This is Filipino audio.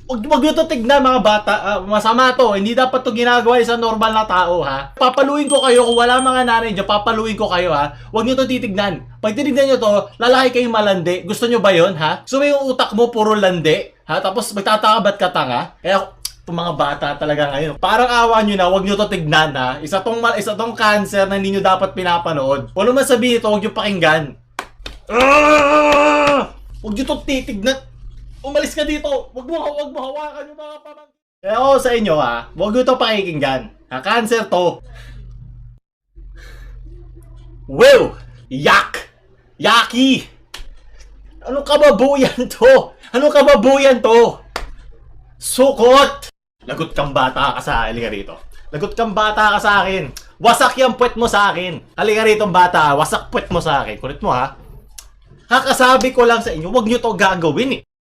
Wag nyo to tignan mga bata, masama to, hindi dapat to ginagawa sa normal na tao ha. Papaluin ko kayo kung wala mga nanay dyan, papaluin ko kayo ha. Wag nyo to titignan. Pag tinignan nyo to, lalaki kayong malandi. Gusto nyo ba yun ha? So yung utak mo puro landi ha? Tapos magtataka ba't ka tanga? Kaya itong mga bata talaga ngayon, parang awa nyo na, wag nyo to tignan ha. Isa tong cancer na hindi nyo dapat pinapanood. Kung ano man sabihin ito, wag nyo pakinggan. Wag nyo to titignan. Umalis ka dito! Wag mo hawakan yung mga pamangkin. Kaya ako sa inyo ha, wag nyo to pakikinggan. Ha, cancer to. Wow! Yak! Yaki! Anong kababuyan to? Anong kababuyan to? Sukot! Lagot kang bata ka sa halika rito. Lagot kang bata ka sa akin. Wasak yung puwet mo sa akin. Halika rito bata, wasak puwet mo sa akin. Kulit mo ha. Kakasabi ko lang sa inyo, wag nyo to gagawin eh.